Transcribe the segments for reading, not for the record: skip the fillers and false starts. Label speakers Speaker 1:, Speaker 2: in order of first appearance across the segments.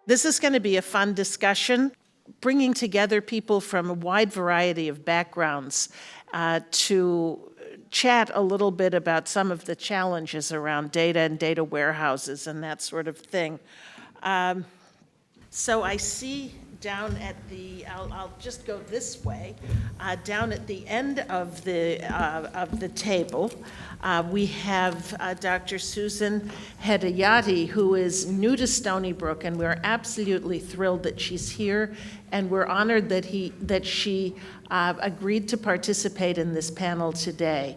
Speaker 1: This is going to be a fun discussion, bringing together people from a wide variety of backgrounds to chat a little bit about some of the challenges around data and data warehouses and that sort of thing. So I see down at the, I'll just go this way, down at the end of the table, we have Dr. Susan Hedayati, who is new to Stony Brook, and we're absolutely thrilled that she's here, and we're honored that she agreed to participate in this panel today.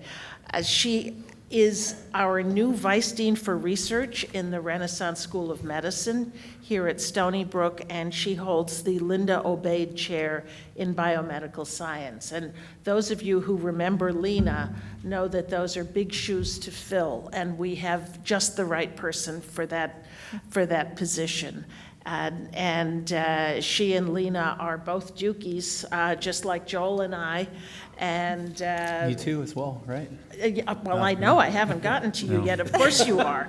Speaker 1: She is our new Vice Dean for Research in the Renaissance School of Medicine here at Stony Brook, and she holds the Linda Obeid Chair in Biomedical Science. And those of you who remember Lena know that those are big shoes to fill, and we have just the right person for that position. And she and Lena are both Dukies, just like Joel and I. And
Speaker 2: you too as well, right?
Speaker 1: Well, I know I haven't gotten to you yet. Of course you are.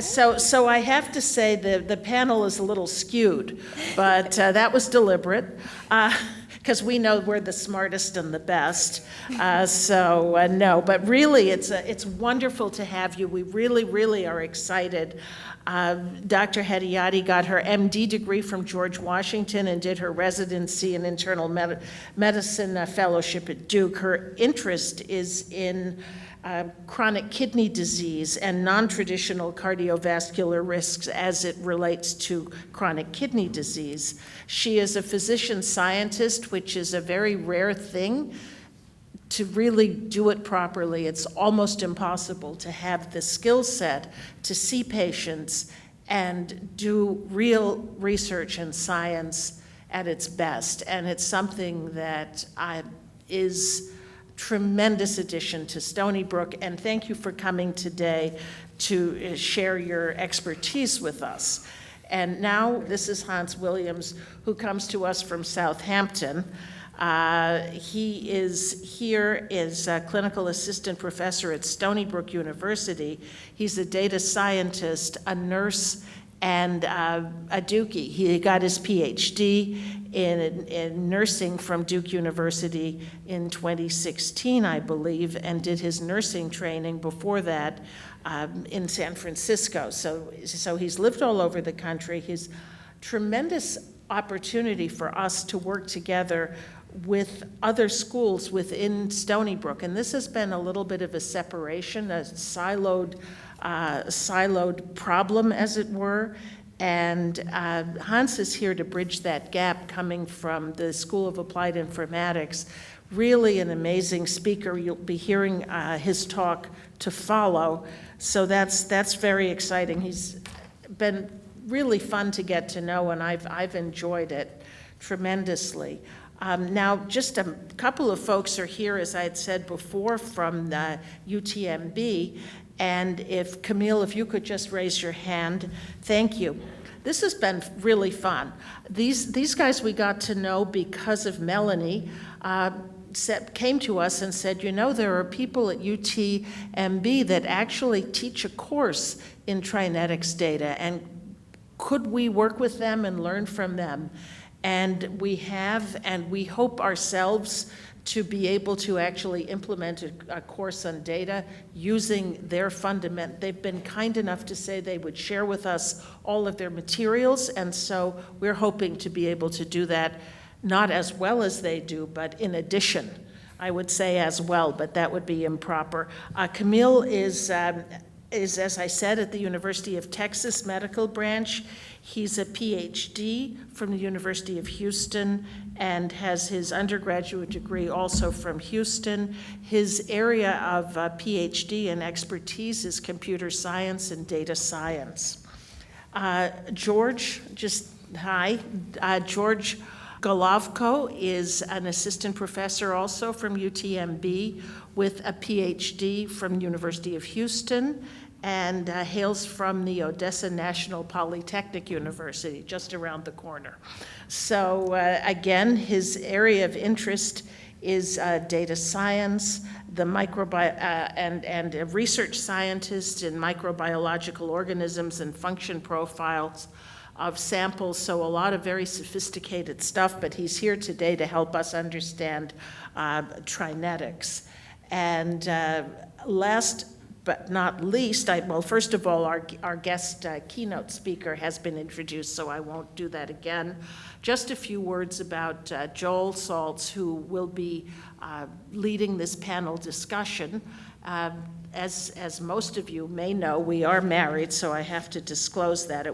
Speaker 1: So I have to say the panel is a little skewed, but that was deliberate. Because we know we're the smartest and the best. No, but really it's wonderful to have you. We really, really are excited. Dr. Hedayati got her MD degree from George Washington and did her residency in internal medicine fellowship at Duke. Her interest is in chronic kidney disease and non-traditional cardiovascular risks as it relates to chronic kidney disease. She is a physician scientist, which is a very rare thing. To really do it properly, it's almost impossible to have the skill set to see patients and do real research and science at its best. And it's something that is tremendous addition to Stony Brook, and thank you for coming today to share your expertise with us. And now this is Hans Williams, who comes to us from Southampton. He is here as a clinical assistant professor at Stony Brook University. He's a data scientist, a nurse, and a Dukie. He got his PhD in nursing from Duke University in 2016, I believe, and did his nursing training before that in San Francisco. So he's lived all over the country. His tremendous opportunity for us to work together with other schools within Stony Brook. And this has been a little bit of a separation, a siloed problem, as it were. And Hans is here to bridge that gap, coming from the School of Applied Informatics. Really an amazing speaker. You'll be hearing his talk to follow. So that's very exciting. He's been really fun to get to know, and I've enjoyed it tremendously. Now, just a couple of folks are here, as I had said before, from the UTMB. And if, Camille, if you could just raise your hand. Thank you. This has been really fun. These guys we got to know because of Melanie. Came to us and said, you know, there are people at UTMB that actually teach a course in Trinetics data, and could we work with them and learn from them? And we have, and we hope ourselves to be able to actually implement a course on data using their fundament. They've been kind enough to say they would share with us all of their materials, and so we're hoping to be able to do that, not as well as they do, but in addition. I would say as well, but that would be improper. Camille is, as I said, at the University of Texas Medical Branch. He's a PhD from the University of Houston and has his undergraduate degree also from Houston. His area of PhD and expertise is computer science and data science. George, George Golovko is an assistant professor also from UTMB with a PhD from University of Houston, and hails from the Odessa National Polytechnic University, just around the corner. So again, his area of interest is data science, and a research scientist in microbiological organisms and function profiles of samples, so a lot of very sophisticated stuff, but he's here today to help us understand trinetics. And last but not least, well, first of all, our guest keynote speaker has been introduced, so I won't do that again. Just a few words about Joel Saltz, who will be leading this panel discussion. As most of you may know, we are married, so I have to disclose that.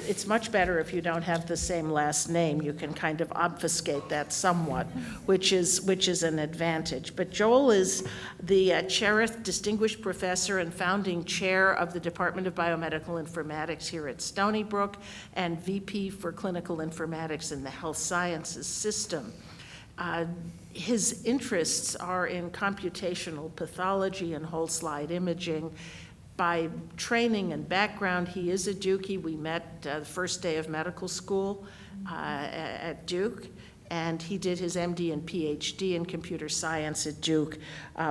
Speaker 1: It's much better if you don't have the same last name. You can kind of obfuscate that somewhat, which is an advantage. But Joel is the Cherith Distinguished Professor and founding chair of the Department of Biomedical Informatics here at Stony Brook and VP for Clinical Informatics in the Health Sciences System. His interests are in computational pathology and whole slide imaging. By training and background, he is a Dukey. We met the first day of medical school at Duke, and he did his MD and PhD in computer science at Duke.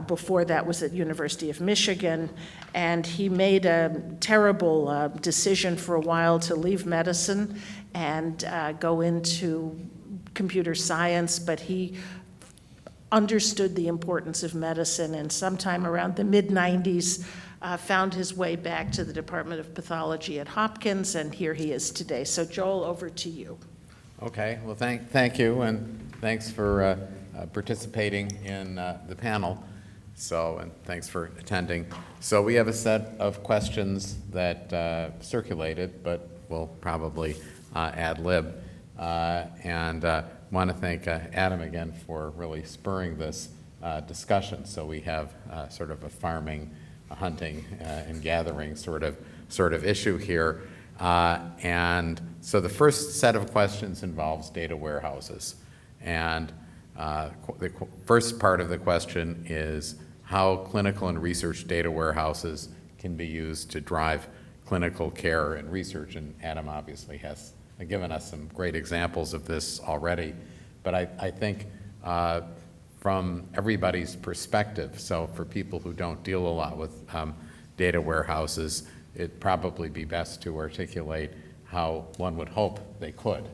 Speaker 1: Before that was at University of Michigan, and he made a terrible decision for a while to leave medicine and go into computer science, but he understood the importance of medicine, and sometime around the mid-90s found his way back to the Department of Pathology at Hopkins, and here he is today. So Joel, over to you.
Speaker 3: Okay, well thank you, and thanks for participating in the panel. And thanks for attending. So we have a set of questions that circulated, but we'll probably ad lib. And want to thank Adam again for really spurring this discussion. So we have sort of a farming, a hunting, and gathering sort of issue here. And so the first set of questions involves data warehouses. And the first part of the question is how clinical and research data warehouses can be used to drive clinical care and research. And Adam obviously has given us some great examples of this already, but I think from everybody's perspective, so for people who don't deal a lot with data warehouses, it'd probably be best to articulate how one would hope they could,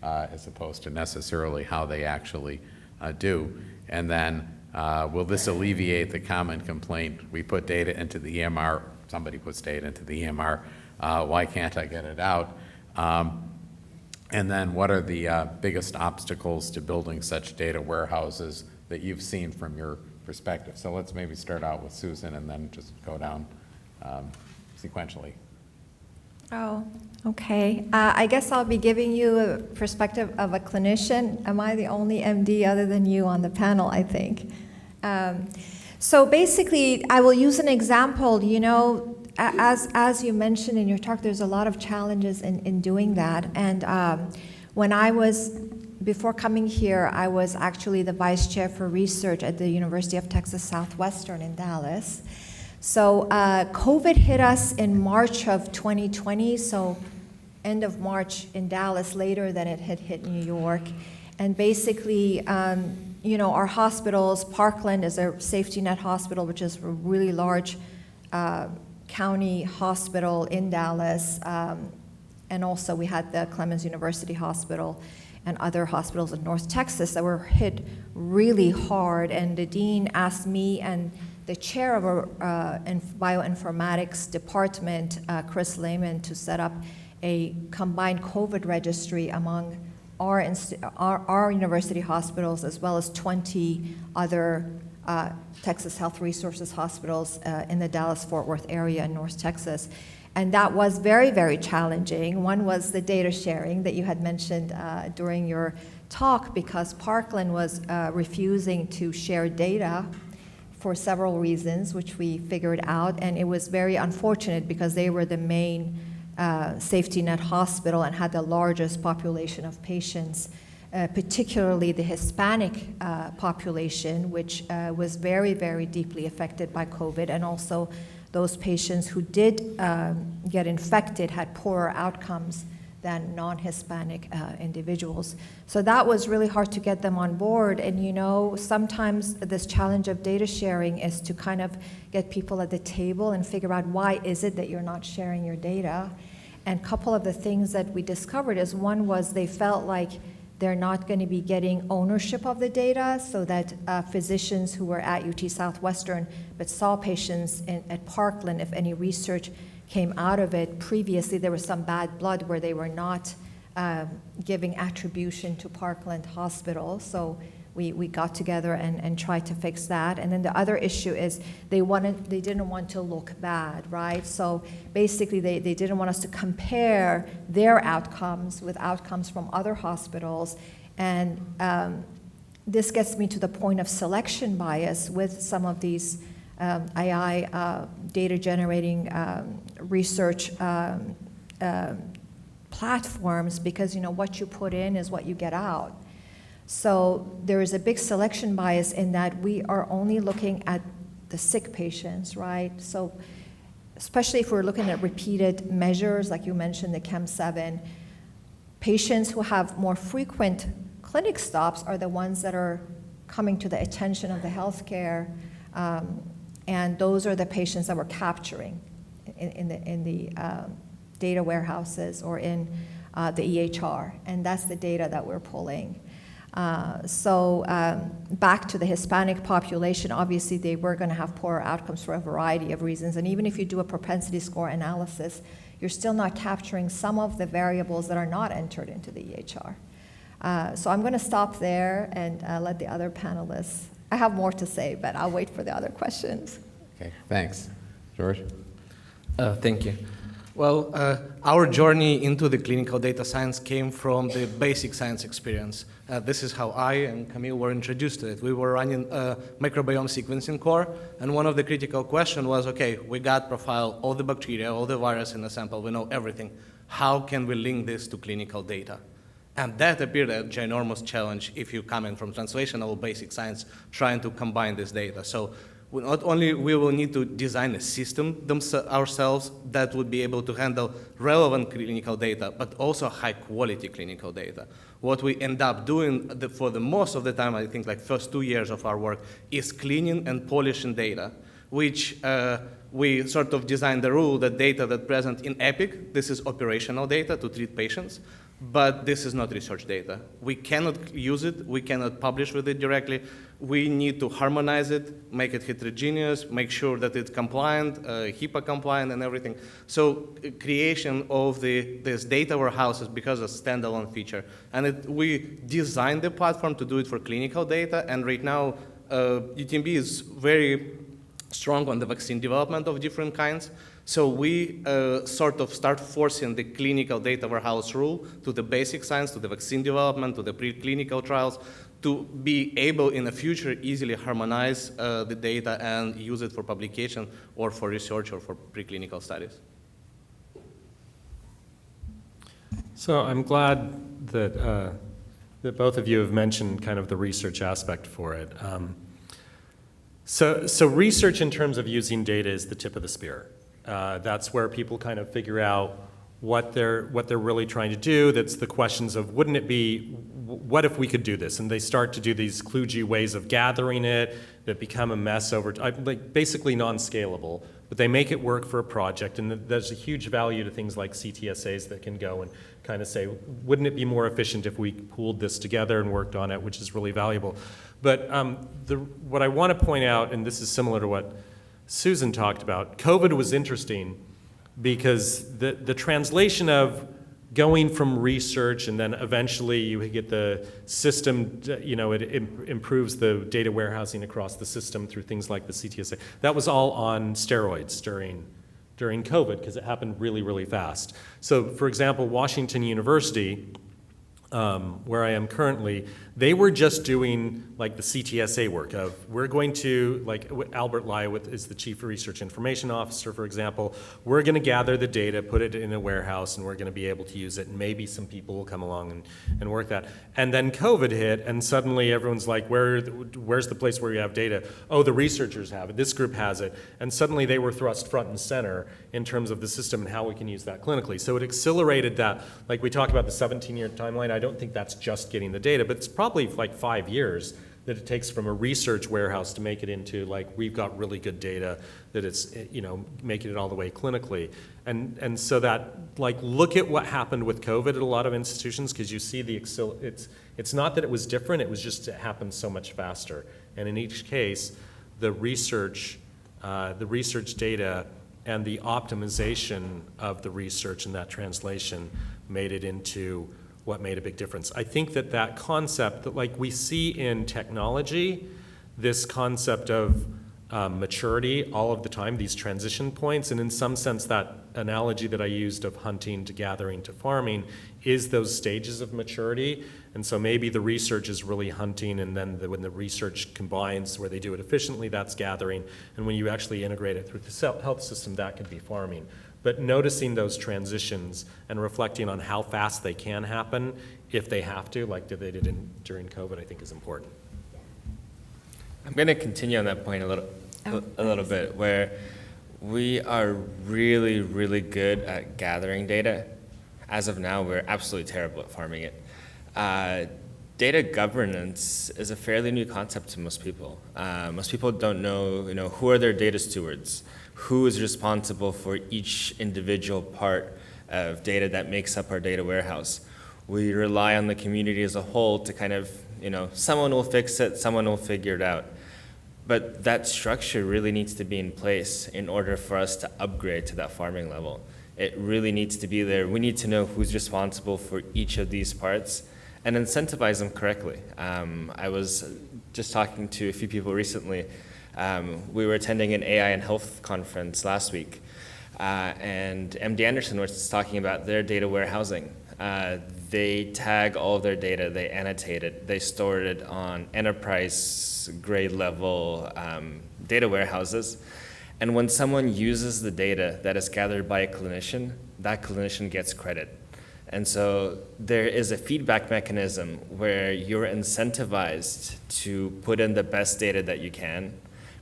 Speaker 3: as opposed to necessarily how they actually do. And then will this alleviate the common complaint, we put data into the EMR, somebody puts data into the EMR, why can't I get it out? And then what are the biggest obstacles to building such data warehouses that you've seen from your perspective? So let's maybe start out with Susan and then just go down sequentially.
Speaker 4: Oh, okay. I guess I'll be giving you a perspective of a clinician. Am I the only MD other than you on the panel, I think? So basically, I will use an example. You know, as you mentioned in your talk, there's a lot of challenges in doing that. And when before coming here, I was actually the vice chair for research at the University of Texas Southwestern in Dallas. So COVID hit us in March of 2020, so end of March in Dallas, later than it had hit New York. And basically, you know, our hospitals, Parkland is a safety net hospital, which is a really large county hospital in Dallas, and also we had the Clemens University Hospital and other hospitals in North Texas that were hit really hard. And the dean asked me and the chair of our bioinformatics department, Chris Lehman, to set up a combined COVID registry among our university hospitals, as well as 20 other Texas Health Resources hospitals in the Dallas-Fort Worth area in North Texas. And that was very, very challenging. One was the data sharing that you had mentioned during your talk, because Parkland was refusing to share data for several reasons, which we figured out. And it was very unfortunate because they were the main safety net hospital and had the largest population of patients, particularly the Hispanic population, which was very, very deeply affected by COVID, and also those patients who did get infected had poorer outcomes than non-Hispanic individuals. So that was really hard to get them on board. And you know, sometimes this challenge of data sharing is to kind of get people at the table and figure out why is it that you're not sharing your data. And a couple of the things that we discovered is one was they felt like they're not going to be getting ownership of the data, so that physicians who were at UT Southwestern but saw patients at Parkland, if any research came out of it previously, there was some bad blood where they were not giving attribution to Parkland Hospital. So we got together and tried to fix that. And then the other issue is they didn't want to look bad, right? So basically they didn't want us to compare their outcomes with outcomes from other hospitals. And this gets me to the point of selection bias with some of these AI data generating research platforms, because what you put in is what you get out. So there is a big selection bias in that we are only looking at the sick patients, right? So especially if we're looking at repeated measures, like you mentioned, the CHEM7, patients who have more frequent clinic stops are the ones that are coming to the attention of the healthcare, and those are the patients that we're capturing in the data warehouses or in the EHR, and that's the data that we're pulling. So back to the Hispanic population, obviously they were going to have poorer outcomes for a variety of reasons, and even if you do a propensity score analysis, you're still not capturing some of the variables that are not entered into the EHR. So I'm going to stop there and let the other panelists, I have more to say, but I'll wait for the other questions.
Speaker 3: Okay, thanks. George?
Speaker 2: Thank you. Well, our journey into the clinical data science came from the basic science experience. This is how I and Camille were introduced to it. We were running a microbiome sequencing core, and one of the critical questions was, okay, we got profile all the bacteria, all the virus in the sample, we know everything. How can we link this to clinical data? And that appeared a ginormous challenge if you come in from translational basic science trying to combine this data. So not only we will need to design a system ourselves that would be able to handle relevant clinical data, but also high quality clinical data. What we end up doing for the most of the time, I think like first 2 years of our work, is cleaning and polishing data, which we sort of designed the rule that data that present in EPIC, this is operational data to treat patients, but this is not research data. We cannot use it, we cannot publish with it directly. We need to harmonize it, make it heterogeneous, make sure that it's compliant, HIPAA compliant and everything. So creation of this data warehouses becomes a standalone feature. And we designed the platform to do it for clinical data, and right now UTMB is very strong on the vaccine development of different kinds. So we sort of start forcing the clinical data warehouse rule to the basic science, to the vaccine development, to the preclinical trials, to be able in the future easily harmonize the data and use it for publication or for research or for preclinical studies.
Speaker 5: So I'm glad that, that both of you have mentioned kind of the research aspect for it. So research in terms of using data is the tip of the spear. That's where people kind of figure out what they're really trying to do. That's the questions of, wouldn't it be, what if we could do this? And they start to do these kludgy ways of gathering it that become a mess over time, like basically non-scalable, but they make it work for a project. And there's a huge value to things like CTSAs that can go and kind of say, wouldn't it be more efficient if we pooled this together and worked on it, which is really valuable. But what I want to point out, and this is similar to what Susan talked about, COVID was interesting because the translation of going from research and then eventually you get the system, it improves the data warehousing across the system through things like the CTSA. That was all on steroids during COVID because it happened really, really fast. So for example, Washington University, where I am currently, they were just doing like the CTSA work of, we're going to, like Albert Lyowitz is the Chief Research Information Officer, for example, we're going to gather the data, put it in a warehouse, and we're going to be able to use it, and maybe some people will come along and work that. And then COVID hit, and suddenly everyone's like, where's the place where you have data? Oh, the researchers have it, this group has it, and suddenly they were thrust front and center in terms of the system and how we can use that clinically. So it accelerated that, like we talk about the 17-year timeline, I don't think that's just getting the data, but it's probably like 5 years that it takes from a research warehouse to make it into, like, we've got really good data, that it's, making it all the way clinically. And so that, like, look at what happened with COVID at a lot of institutions, because you see it's not that it was different, it was just it happened so much faster. And in each case, the research data and the optimization of the research and that translation made it into what made a big difference. I think that concept that, like, we see in technology, this concept of maturity all of the time, these transition points, and in some sense that analogy that I used of hunting to gathering to farming is those stages of maturity. And so maybe the research is really hunting, and then when the research combines where they do it efficiently, that's gathering, and when you actually integrate it through the health system, that could be farming. But noticing those transitions and reflecting on how fast they can happen if they have to, like they did during COVID, I think is important.
Speaker 6: I'm going to continue on that point a little bit, where we are really, really good at gathering data. As of now, we're absolutely terrible at farming it. Data governance is a fairly new concept to most people. Most people don't know, who are their data stewards, who is responsible for each individual part of data that makes up our data warehouse. We rely on the community as a whole to kind of, someone will fix it, someone will figure it out. But that structure really needs to be in place in order for us to upgrade to that farming level. It really needs to be there. We need to know who's responsible for each of these parts and incentivize them correctly. I was just talking to a few people recently. We were attending an AI and health conference last week, and MD Anderson was talking about their data warehousing. They tag all of their data, they annotate it, they store it on enterprise grade level data warehouses. And when someone uses the data that is gathered by a clinician, that clinician gets credit. And so there is a feedback mechanism where you're incentivized to put in the best data that you can,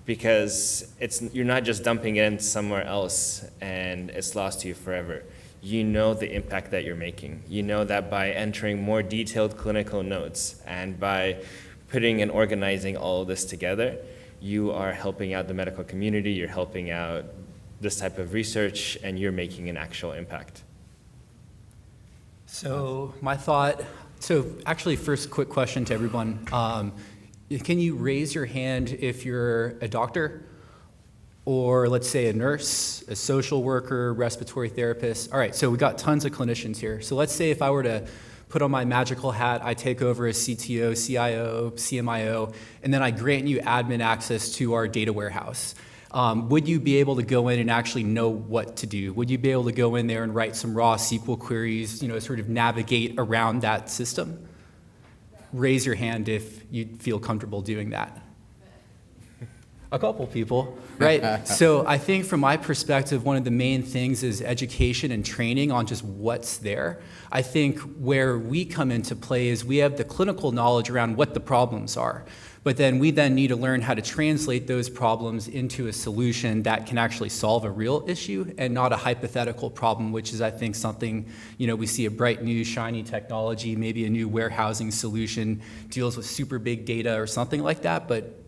Speaker 6: because you're not just dumping it in somewhere else and it's lost to you forever. You know the impact that you're making. You know that by entering more detailed clinical notes and by putting and organizing all of this together, you are helping out the medical community, you're helping out this type of research, and you're making an actual impact.
Speaker 7: So actually first quick question to everyone. Can you raise your hand if you're a doctor, or let's say a nurse, a social worker, respiratory therapist? All right, so we got tons of clinicians here. So let's say if I were to put on my magical hat, I take over as CTO, CIO, CMIO, and then I grant you admin access to our data warehouse. Would you be able to go in and actually know what to do? Would you be able to go in there and write some raw SQL queries, sort of navigate around that system? Raise your hand if you feel comfortable doing that. A couple people, right? So I think from my perspective, one of the main things is education and training on just what's there. I think where we come into play is we have the clinical knowledge around what the problems are, but then we need to learn how to translate those problems into a solution that can actually solve a real issue and not a hypothetical problem, which is, I think, something, we see a bright new shiny technology, maybe a new warehousing solution deals with super big data or something like that, but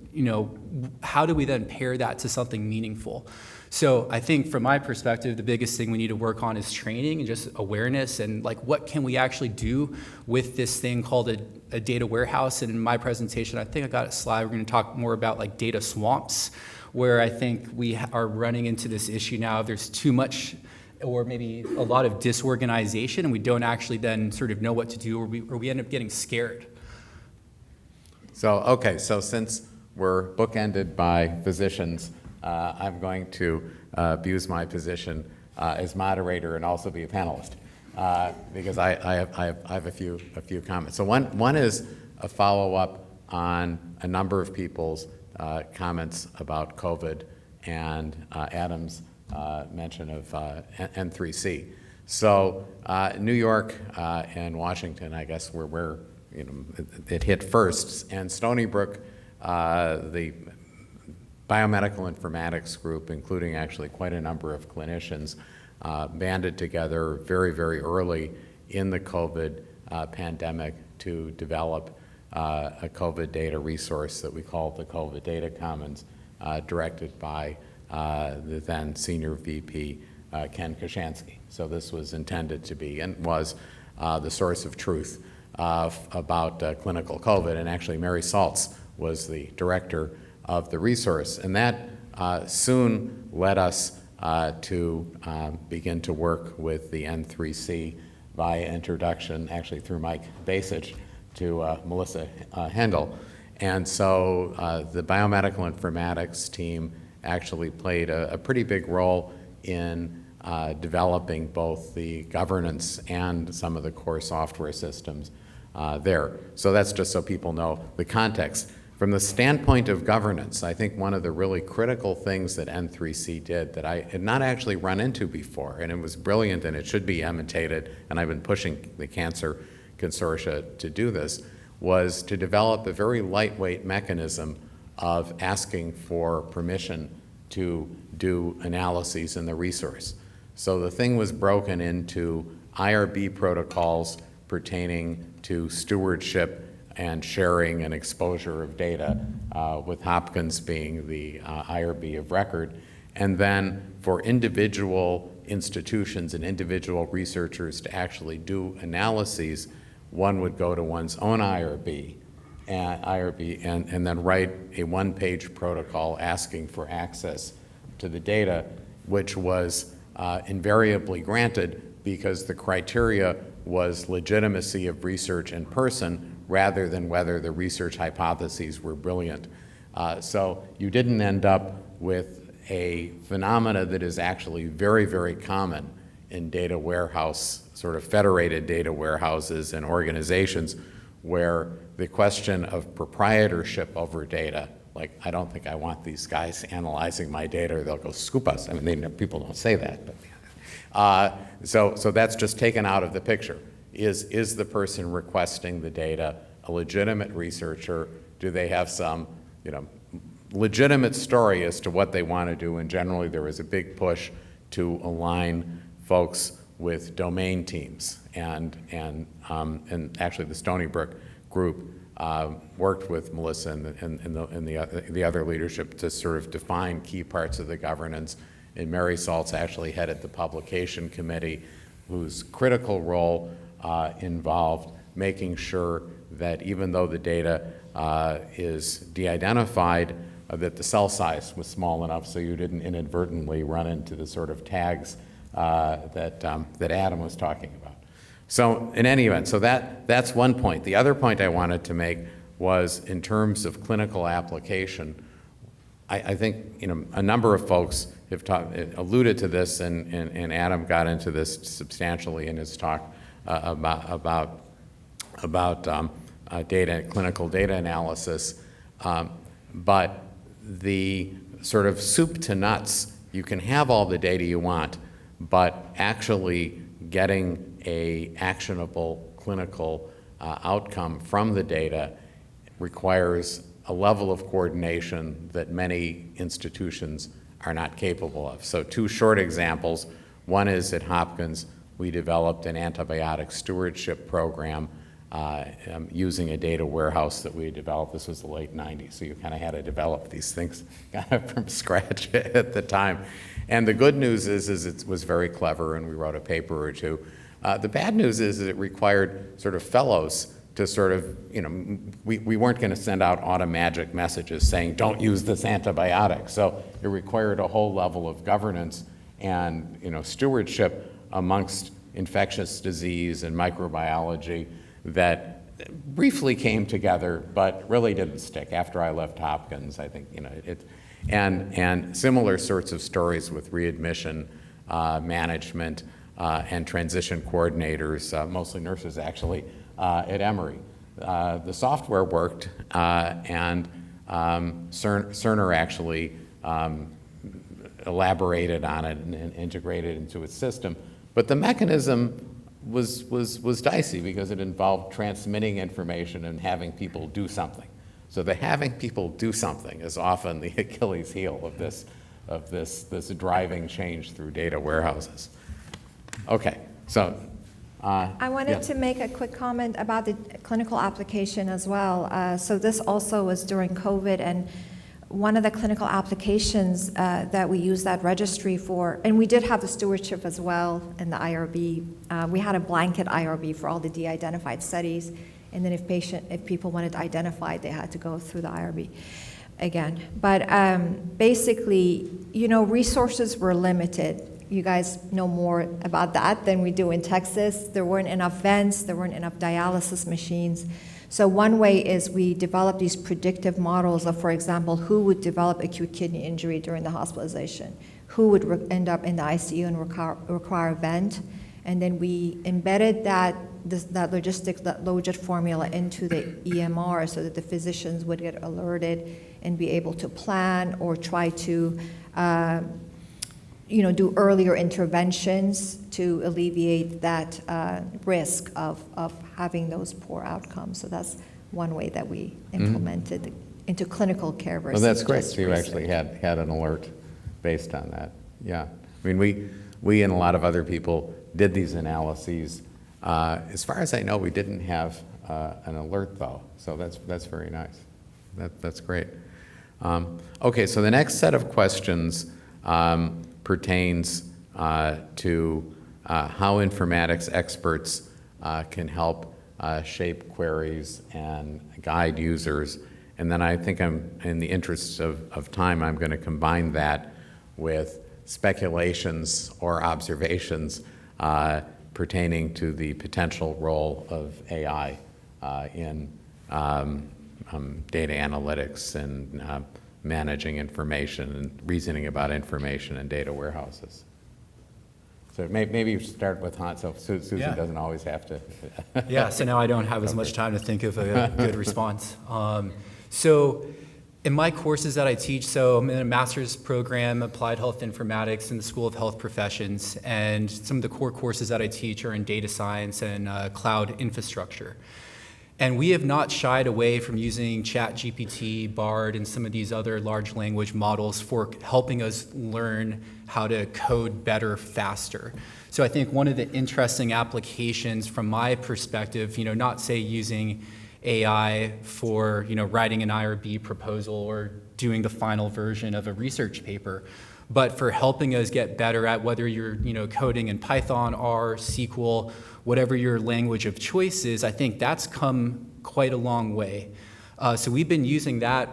Speaker 7: how do we then pair that to something meaningful? So I think from my perspective, the biggest thing we need to work on is training and just awareness and like what can we actually do with this thing called a data warehouse. And in my presentation, I think I got a slide, we're going to talk more about like data swamps, where I think we are running into this issue now. There's too much or maybe a lot of disorganization and we don't actually then sort of know what to do, or we end up getting scared.
Speaker 3: So since we're bookended by physicians, I'm going to abuse my position as moderator and also be a panelist because I have a few comments. So one is a follow-up on a number of people's comments about COVID and Adam's mention of N3C. So New York and Washington, I guess, were where it hit first, and Stony Brook, the biomedical informatics group, including actually quite a number of clinicians, banded together very, very early in the COVID pandemic to develop a COVID data resource that we called the COVID Data Commons, directed by the then Senior VP, Ken Koshansky. So this was intended to be, and was, the source of truth about clinical COVID. And actually, Mary Saltz was the director of the resource. And that soon led us to begin to work with the N3C via introduction, actually through Mike Basich, to Melissa Hendel. And so the biomedical informatics team actually played a pretty big role in developing both the governance and some of the core software systems there. So that's just so people know the context. From the standpoint of governance, I think one of the really critical things that N3C did that I had not actually run into before, and it was brilliant and it should be imitated, and I've been pushing the Cancer Consortia to do this, was to develop a very lightweight mechanism of asking for permission to do analyses in the resource. So the thing was broken into IRB protocols pertaining to stewardship and sharing and exposure of data, with Hopkins being the IRB of record. And then for individual institutions and individual researchers to actually do analyses, one would go to one's own IRB and then write a one-page protocol asking for access to the data, which was invariably granted because the criteria was legitimacy of research in person rather than whether the research hypotheses were brilliant. So you didn't end up with a phenomena that is actually very, very common in data warehouse, sort of federated data warehouses and organizations, where the question of proprietorship over data, like, I don't think I want these guys analyzing my data or they'll go scoop us. I mean, people don't say that, but so that's just taken out of the picture. Is the person requesting the data a legitimate researcher? Do they have some, legitimate story as to what they want to do? And generally, there was a big push to align folks with domain teams, and actually the Stony Brook group worked with Melissa and the other leadership to sort of define key parts of the governance. And Mary Saltz actually headed the publication committee, whose critical role involved making sure that even though the data is de-identified, that the cell size was small enough so you didn't inadvertently run into the sort of tags that Adam was talking about. So in any event, so that's one point. The other point I wanted to make was in terms of clinical application. I think a number of folks have alluded to this, and Adam got into this substantially in his talk about data, clinical data analysis. But the sort of soup to nuts, you can have all the data you want, but actually getting a actionable clinical outcome from the data requires a level of coordination that many institutions are not capable of. So two short examples. One is at Hopkins, we developed an antibiotic stewardship program using a data warehouse that we had developed. This was the late 90s, so you kind of had to develop these things kind of from scratch at the time. And the good news is it was very clever, and we wrote a paper or two. The bad news is it required sort of fellows to sort of, we weren't going to send out automagic messages saying, don't use this antibiotic. So it required a whole level of governance and, stewardship amongst infectious disease and microbiology that briefly came together, but really didn't stick. After I left Hopkins, I think, and similar sorts of stories with readmission management and transition coordinators, mostly nurses actually, at Emory. The software worked, and Cerner actually elaborated on it and integrated into its system. But the mechanism was dicey because it involved transmitting information and having people do something. So the having people do something is often the Achilles heel of this driving change through data warehouses. Okay, so
Speaker 4: I wanted to make a quick comment about the clinical application as well. So this also was during COVID, and one of the clinical applications that we used that registry for, and we did have the stewardship as well in the IRB. We had a blanket IRB for all the de-identified studies, and then if people wanted to identify, they had to go through the IRB again. But basically, resources were limited. You guys know more about that than we do in Texas. There weren't enough vents, there weren't enough dialysis machines. So one way is we developed these predictive models of, for example, who would develop acute kidney injury during the hospitalization, who would end up in the ICU and require a vent, and then we embedded that logit formula into the EMR so that the physicians would get alerted and be able to plan or try to do earlier interventions to alleviate that risk of having those poor outcomes. So that's one way that we implemented into clinical care versus
Speaker 3: Well, that's great.
Speaker 4: just
Speaker 3: So you
Speaker 4: research.
Speaker 3: actually had an alert based on that. Yeah. I mean, we and a lot of other people did these analyses. As far as I know, we didn't have an alert, though. So that's very nice. That's great. Okay, so the next set of questions pertains to how informatics experts can help shape queries and guide users. And then I think in the interest of time, I'm going to combine that with speculations or observations pertaining to the potential role of AI in data analytics and managing information and reasoning about information in data warehouses. So maybe you start with Hans, so Susan
Speaker 7: Yeah.
Speaker 3: doesn't always have to.
Speaker 7: Yeah, so now I don't have as much time to think of a good response. So in my courses that I teach, so I'm in a master's program, Applied Health Informatics in the School of Health Professions, and some of the core courses that I teach are in data science and cloud infrastructure. And we have not shied away from using ChatGPT, Bard, and some of these other large language models for helping us learn how to code better, faster. So I think one of the interesting applications from my perspective, not say using AI for, writing an IRB proposal or doing the final version of a research paper, but for helping us get better at whether you're, coding in Python, R, SQL, whatever your language of choice is. I think that's come quite a long way. So we've been using that,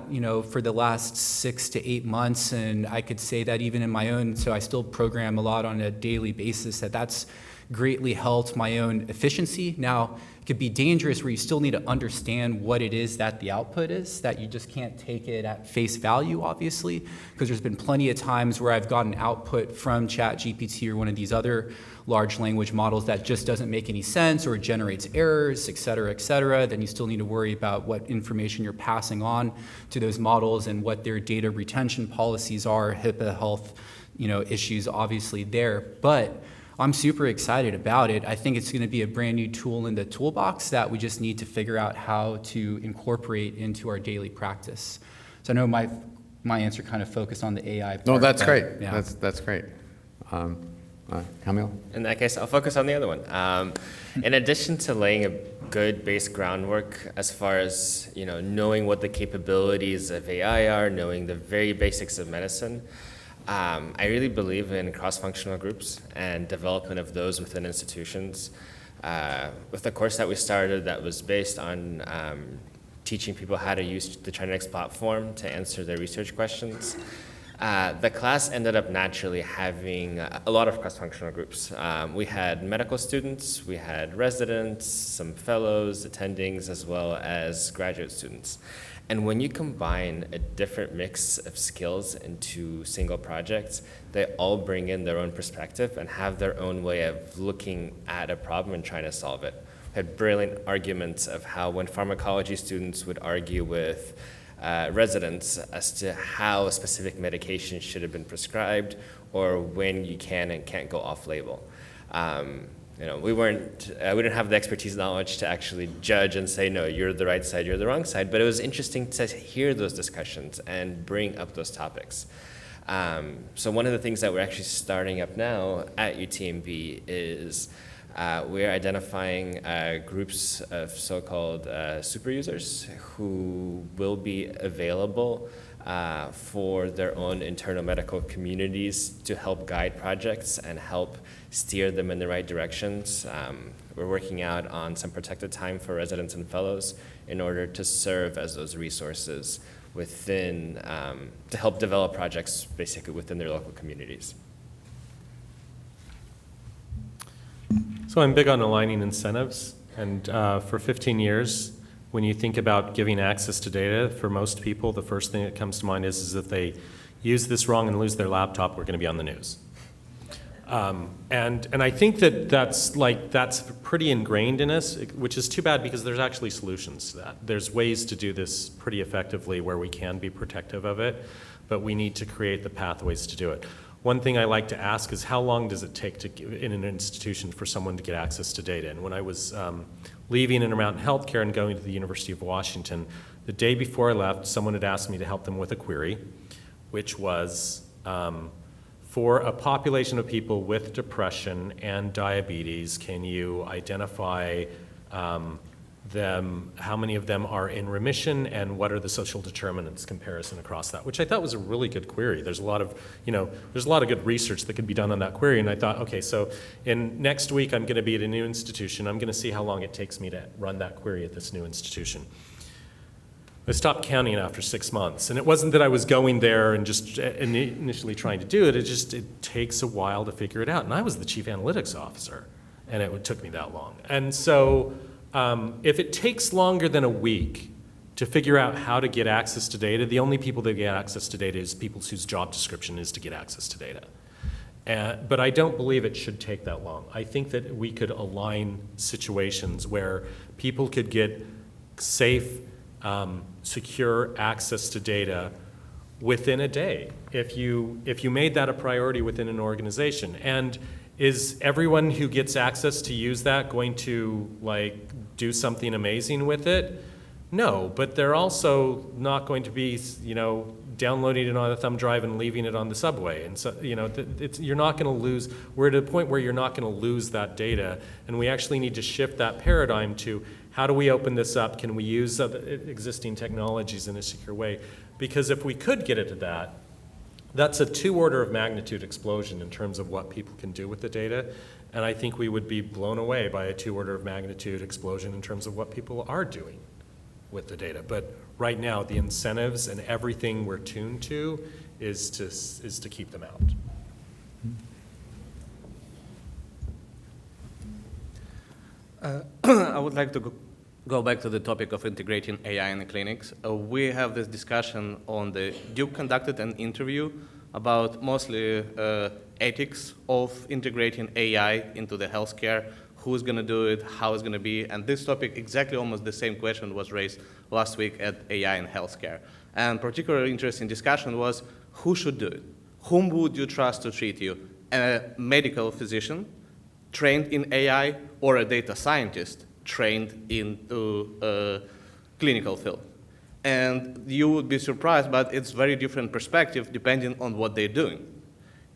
Speaker 7: for the last 6 to 8 months, and I could say that even in my own, so I still program a lot on a daily basis, that's greatly helped my own efficiency. Now, it could be dangerous where you still need to understand what it is that the output is, that you just can't take it at face value, obviously, because there's been plenty of times where I've gotten output from ChatGPT or one of these other large language models that just doesn't make any sense or generates errors, et cetera, then you still need to worry about what information you're passing on to those models and what their data retention policies are, HIPAA health, issues obviously there. But I'm super excited about it. I think it's going to be a brand new tool in the toolbox that we just need to figure out how to incorporate into our daily practice. So I know my answer kind of focused on the AI part.
Speaker 3: No, that's
Speaker 7: but,
Speaker 3: great.
Speaker 7: Yeah.
Speaker 3: That's great. Camille?
Speaker 6: In that case, I'll focus on the other one. In addition to laying a good base groundwork as far as knowing what the capabilities of AI are, knowing the very basics of medicine, I really believe in cross-functional groups and development of those within institutions. With the course that we started that was based on teaching people how to use the Trinetics platform to answer their research questions, the class ended up naturally having a lot of cross-functional groups. We had medical students, we had residents, some fellows, attendings, as well as graduate students. And when you combine a different mix of skills into single projects, they all bring in their own perspective and have their own way of looking at a problem and trying to solve it. We had brilliant arguments of how when pharmacology students would argue with residents as to how a specific medication should have been prescribed or when you can and can't go off-label. We didn't have the expertise knowledge to actually judge and say, no, you're the right side, you're the wrong side, but it was interesting to hear those discussions and bring up those topics. So one of the things that we're actually starting up now at UTMB is we're identifying groups of so-called super users who will be available for their own internal medical communities to help guide projects and help steer them in the right directions. We're working out on some protected time for residents and fellows in order to serve as those resources within, to help develop projects basically within their local communities.
Speaker 5: So I'm big on aligning incentives, and for 15 years, when you think about giving access to data, for most people, the first thing that comes to mind is if they use this wrong and lose their laptop, we're going to be on the news. And I think that's pretty ingrained in us, which is too bad because there's actually solutions to that. There's ways to do this pretty effectively where we can be protective of it, but we need to create the pathways to do it. One thing I like to ask is how long does it take in an institution for someone to get access to data? And when I was leaving Intermountain Healthcare and going to the University of Washington, the day before I left, someone had asked me to help them with a query, which was for a population of people with depression and diabetes, can you identify them, how many of them are in remission, and what are the social determinants comparison across that, which I thought was a really good query. There's a lot of, there's a lot of good research that could be done on that query, and I thought, okay, so next week I'm going to be at a new institution. I'm going to see how long it takes me to run that query at this new institution. I stopped counting after 6 months, and it wasn't that I was going there and just initially trying to do it. It takes a while to figure it out, and I was the chief analytics officer, and it took me that long. And so if it takes longer than a week to figure out how to get access to data, the only people that get access to data is people whose job description is to get access to data. But I don't believe it should take that long. I think that we could align situations where people could get safe, secure access to data within a day if you made that a priority within an organization. And is everyone who gets access to use that going to do something amazing with it? No, but they're also not going to be, downloading it on a thumb drive and leaving it on the subway. And so, you're not going to lose, we're at a point where you're not going to lose that data, and we actually need to shift that paradigm to how do we open this up? Can we use existing technologies in a secure way? Because if we could get it to that, that's a 2 order of magnitude explosion in terms of what people can do with the data. And I think we would be blown away by a 2 order of magnitude explosion in terms of what people are doing with the data. But right now, the incentives and everything we're tuned to is to keep them out.
Speaker 2: I would like to go back to the topic of integrating AI in the clinics. We have this discussion on the Duke conducted an interview about mostly ethics of integrating AI into the healthcare, who's going to do it, how it's going to be, and this topic, exactly almost the same question was raised last week at AI in healthcare. And particularly interesting discussion was who should do it? Whom would you trust to treat you? A medical physician trained in AI or a data scientist trained into a clinical field? And you would be surprised, but it's very different perspective depending on what they're doing.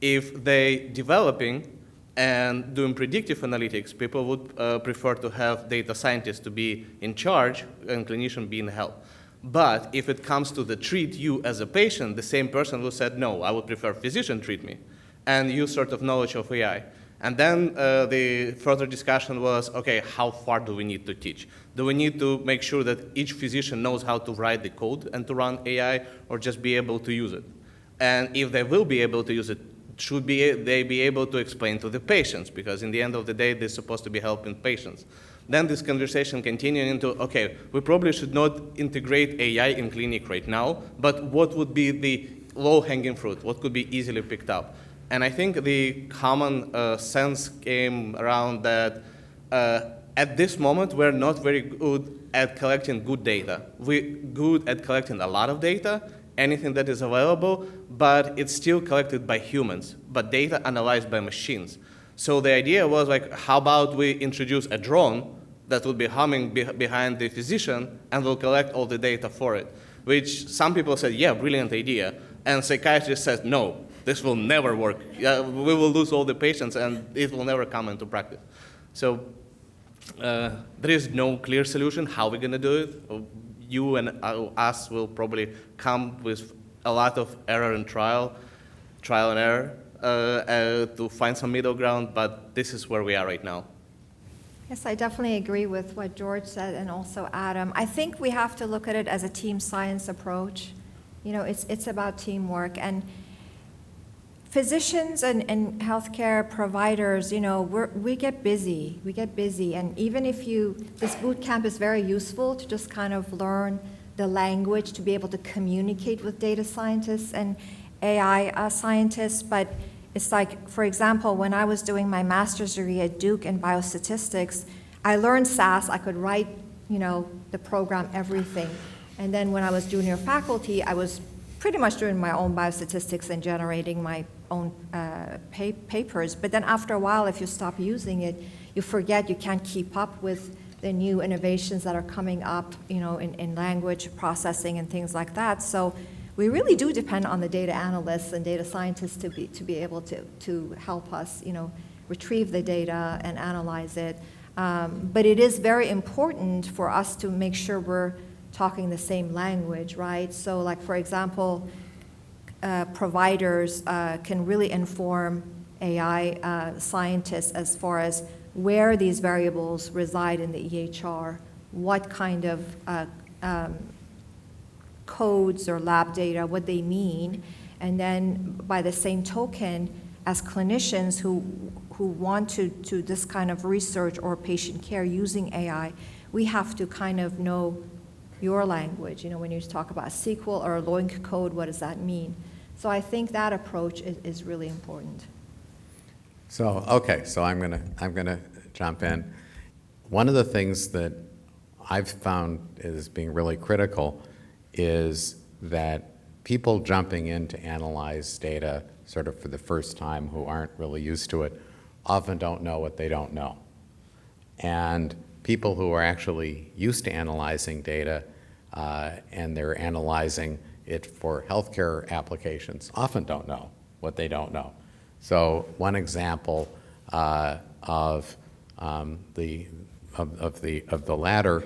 Speaker 2: If they're developing and doing predictive analytics, people would prefer to have data scientists to be in charge and clinician be in help. But if it comes to the treat you as a patient, the same person who said, no, I would prefer physician treat me, and use sort of knowledge of AI. And then the further discussion was, okay, how far do we need to teach? Do we need to make sure that each physician knows how to write the code and to run AI, or just be able to use it? And if they will be able to use it, should they be able to explain to the patients? Because in the end of the day, they're supposed to be helping patients. Then this conversation continued into, okay, we probably should not integrate AI in clinic right now, but what would be the low-hanging fruit? What could be easily picked up? And I think the common sense came around that at this moment, we're not very good at collecting good data. We're good at collecting a lot of data, anything that is available, but it's still collected by humans, but data analyzed by machines. So the idea was like, how about we introduce a drone that will be humming behind the physician and will collect all the data for it, which some people said, yeah, brilliant idea. And psychiatrists said, no, this will never work. We will lose all the patients and it will never come into practice. So there is no clear solution how we're going to do it. You and us will probably come with a lot of error and trial and error to find some middle ground, but this is where we are right now.
Speaker 4: Yes, I definitely agree with what George said and also Adam. I think we have to look at it as a team science approach. You know, it's about teamwork. And physicians and healthcare providers, you know, we get busy. We get busy. And even if this boot camp is very useful to just kind of learn the language to be able to communicate with data scientists and AI scientists, but it's like, for example, when I was doing my master's degree at Duke in biostatistics, I learned SAS. I could write, you know, the program, everything. And then when I was junior faculty, I was pretty much doing my own biostatistics and generating my own papers. But then after a while, if you stop using it, you forget, you can't keep up with the new innovations that are coming up, you know, in language processing and things like that. So we really do depend on the data analysts and data scientists to be able to help us, you know, retrieve the data and analyze it. But it is very important for us to make sure we're talking the same language, right? So like, for example, providers can really inform AI scientists as far as where these variables reside in the EHR, what kind of codes or lab data, what they mean, and then by the same token, as clinicians who want to do this kind of research or patient care using AI, we have to kind of know your language. You know, when you talk about SQL or a LINC code, what does that mean? So I think that approach is really important.
Speaker 3: So, okay, so I'm gonna jump in. One of the things that I've found as being really critical is that people jumping in to analyze data sort of for the first time who aren't really used to it often don't know what they don't know. And people who are actually used to analyzing data and they're analyzing it for healthcare applications often don't know what they don't know. So one example of the latter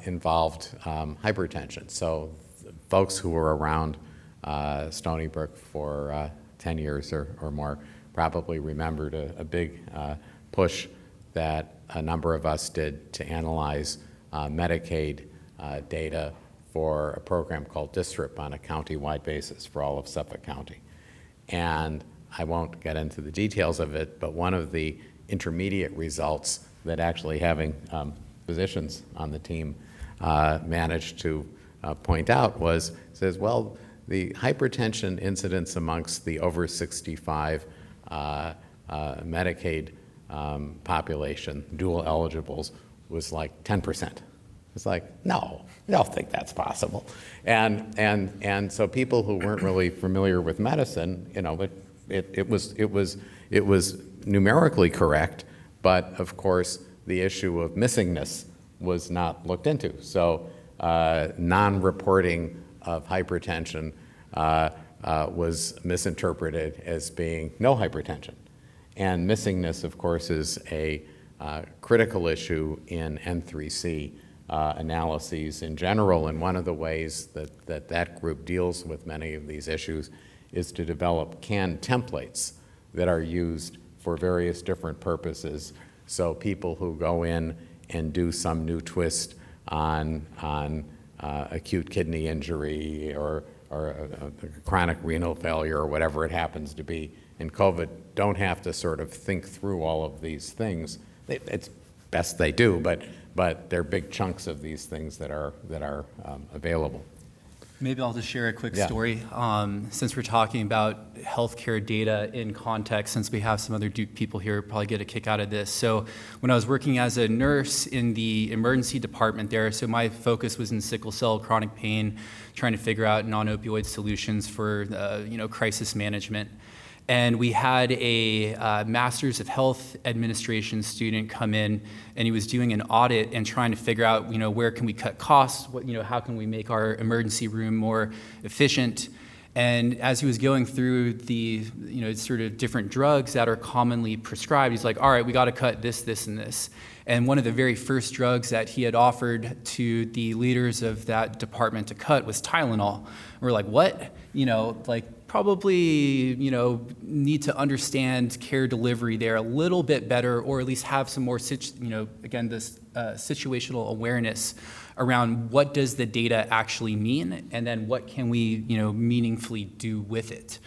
Speaker 3: involved hypertension. So folks who were around Stony Brook for 10 years or more probably remembered a big push that a number of us did to analyze Medicaid data for a program called DISRIP on a county-wide basis for all of Suffolk County. And I won't get into the details of it, but one of the intermediate results that actually having physicians on the team managed to point out says, well, the hypertension incidence amongst the over 65 Medicaid population, dual eligibles, was like 10%. It's like, no, I don't think that's possible. And so people who weren't really familiar with medicine, you know, it was numerically correct, but of course the issue of missingness was not looked into. So non-reporting of hypertension was misinterpreted as being no hypertension. And missingness, of course, is a critical issue in N3C analyses in general, and one of the ways that group deals with many of these issues is to develop canned templates that are used for various different purposes. So people who go in and do some new twist on acute kidney injury or a chronic renal failure or whatever it happens to be in COVID don't have to sort of think through all of these things. It's best they do, but they're big chunks of these things that are available.
Speaker 7: Maybe I'll just share a quick
Speaker 3: Yeah.
Speaker 7: story. Since we're talking about healthcare data in context, since we have some other Duke people here, probably get a kick out of this. So when I was working as a nurse in the emergency department there, so my focus was in sickle cell, chronic pain, trying to figure out non-opioid solutions for crisis management. And we had a Master's of Health Administration student come in, and he was doing an audit and trying to figure out, where can we cut costs? How can we make our emergency room more efficient? And as he was going through the, sort of different drugs that are commonly prescribed, he's like, all right, we got to cut this, this, and this. And one of the very first drugs that he had offered to the leaders of that department to cut was Tylenol. We're like, what? Probably, need to understand care delivery there a little bit better, or at least have some more, again, this situational awareness around what does the data actually mean, and then what can we, meaningfully do with it.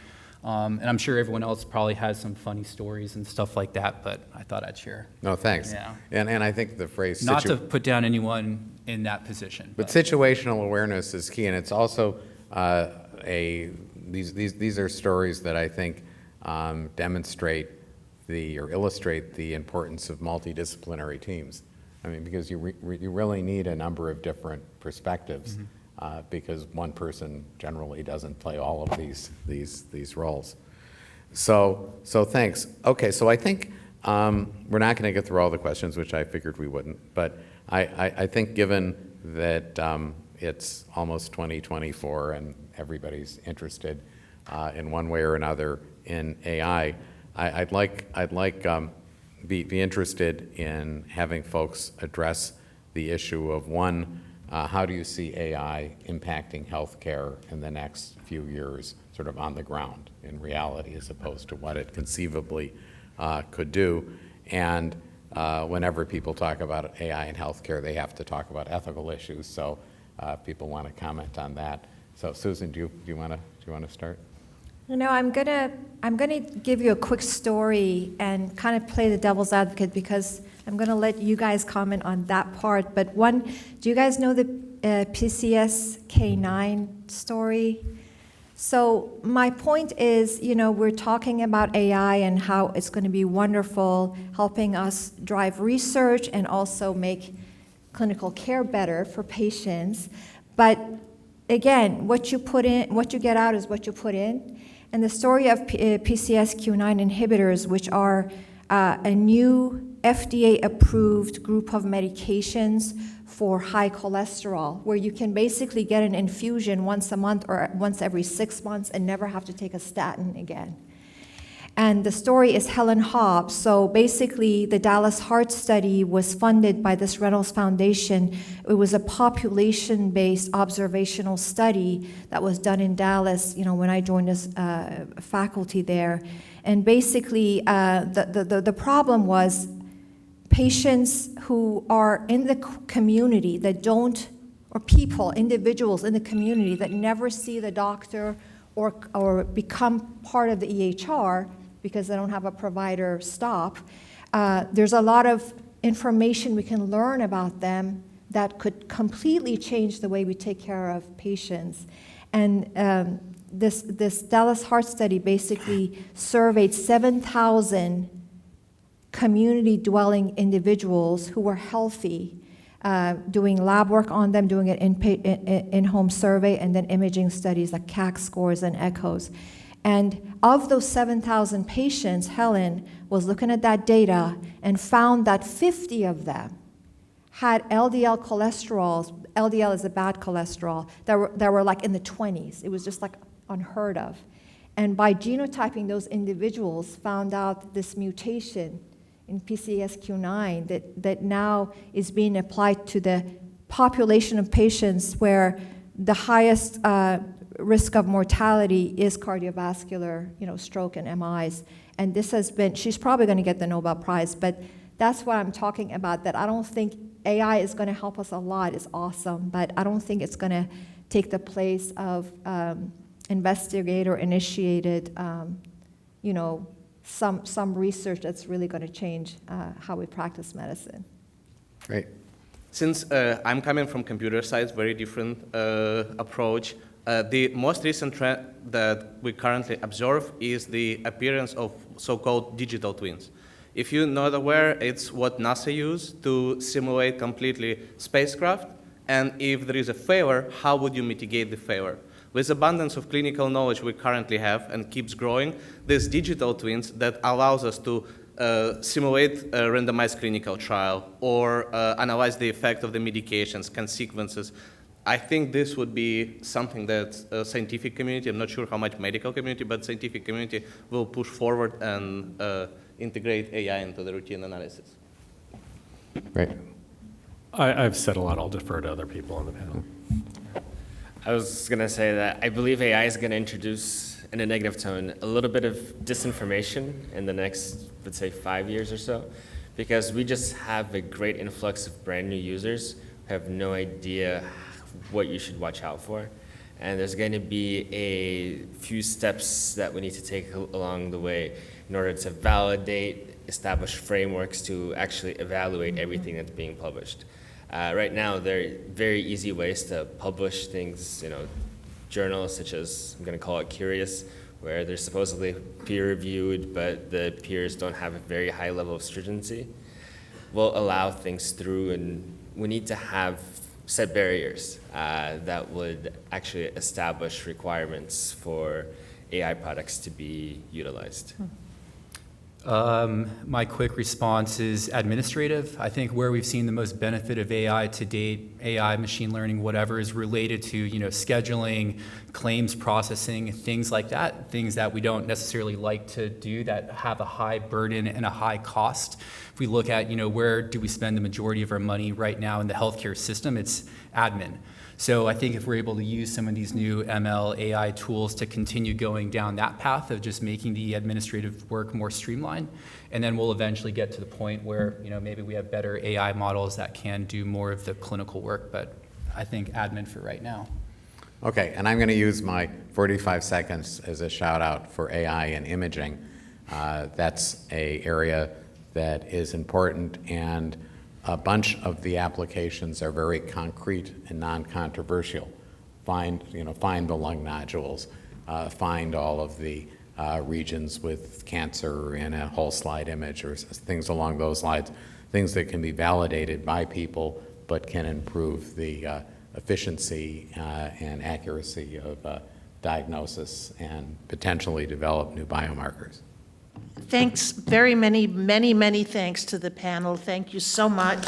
Speaker 7: And I'm sure everyone else probably has some funny stories and stuff like that, but I thought I'd share.
Speaker 3: No, thanks.
Speaker 7: Yeah.
Speaker 3: And I think the phrase
Speaker 7: Not to put down anyone in that position.
Speaker 3: but situational awareness is key, and it's also these are stories that I think demonstrate or illustrate the importance of multidisciplinary teams. I mean, because you really need a number of different perspectives, because one person generally doesn't play all of these roles. So thanks. Okay, so I think we're not going to get through all the questions, which I figured we wouldn't, but I think given that it's almost 2024 and everybody's interested in one way or another in AI, I'd be interested in having folks address the issue of, one, how do you see AI impacting healthcare in the next few years, sort of on the ground in reality, as opposed to what it conceivably could do? And whenever people talk about AI in healthcare, they have to talk about ethical issues. So if people want to comment on that. So Susan, do you want to start?
Speaker 4: I'm gonna give you a quick story and kind of play the devil's advocate, because I'm gonna let you guys comment on that part. But one, do you guys know the PCSK9 story? So my point is, we're talking about AI and how it's going to be wonderful, helping us drive research and also make clinical care better for patients. But again, what you get out is what you put in. And the story of PCSK9 inhibitors, which are a new FDA-approved group of medications for high cholesterol, where you can basically get an infusion once a month or once every 6 months and never have to take a statin again. And the story is Helen Hobbs. So basically, the Dallas Heart Study was funded by this Reynolds Foundation. It was a population-based observational study that was done in Dallas, when I joined as faculty there. And basically, the problem was patients who are in the community that don't, or individuals in the community that never see the doctor or become part of the EHR, because they don't have a provider stop. There's a lot of information we can learn about them that could completely change the way we take care of patients. And this Dallas Heart Study basically surveyed 7,000 community-dwelling individuals who were healthy, doing lab work on them, doing an in-home survey, and then imaging studies like CAC scores and echoes. And of those 7,000 patients, Helen was looking at that data and found that 50 of them had LDL cholesterols. LDL is a bad cholesterol, that were like in the 20s. It was just like unheard of. And by genotyping those individuals, found out this mutation in PCSK9 that now is being applied to the population of patients where the highest risk of mortality is cardiovascular, stroke and MIs. And this has been, she's probably going to get the Nobel Prize, but that's what I'm talking about, that I don't think AI is going to help us a lot. It's awesome, but I don't think it's going to take the place of investigator-initiated, some research that's really going to change how we practice medicine.
Speaker 3: Great.
Speaker 2: Since I'm coming from computer science, very different approach, the most recent trend that we currently observe is the appearance of so-called digital twins. If you're not aware, it's what NASA used to simulate completely spacecraft, and if there is a failure, how would you mitigate the failure? With abundance of clinical knowledge we currently have and keeps growing, there's digital twins that allows us to simulate a randomized clinical trial or analyze the effect of the medications, consequences. I think this would be something that scientific community, I'm not sure how much medical community, but scientific community will push forward and integrate AI into the routine analysis.
Speaker 3: Great.
Speaker 5: I've said a lot. I'll defer to other people on the panel.
Speaker 6: I was going to say that I believe AI is going to introduce, in a negative tone, a little bit of disinformation in the next, let's say, 5 years or so, because we just have a great influx of brand new users who have no idea what you should watch out for. And there's going to be a few steps that we need to take along the way in order to validate, establish frameworks to actually evaluate everything that's being published. Right now, there are very easy ways to publish things, journals such as, I'm going to call it Curious, where they're supposedly peer-reviewed, but the peers don't have a very high level of stringency, will allow things through, and we need to have set barriers that would actually establish requirements for AI products to be utilized.
Speaker 7: My quick response is administrative. I think where we've seen the most benefit of AI to date, AI, machine learning, whatever, is related to scheduling, claims processing, things like that, things that we don't necessarily like to do that have a high burden and a high cost. If we look at where do we spend the majority of our money right now in the healthcare system, it's admin. So I think if we're able to use some of these new ML, AI tools to continue going down that path of just making the administrative work more streamlined, and then we'll eventually get to the point where maybe we have better AI models that can do more of the clinical work, but I think admin for right now.
Speaker 3: Okay, and I'm going to use my 45 seconds as a shout out for AI and imaging. That's an area that is important, and a bunch of the applications are very concrete and non-controversial. Find the lung nodules, find all of the regions with cancer in a whole slide image or things along those lines, things that can be validated by people but can improve the efficiency and accuracy of diagnosis and potentially develop new biomarkers.
Speaker 1: Thanks, very many thanks to the panel. Thank you so much.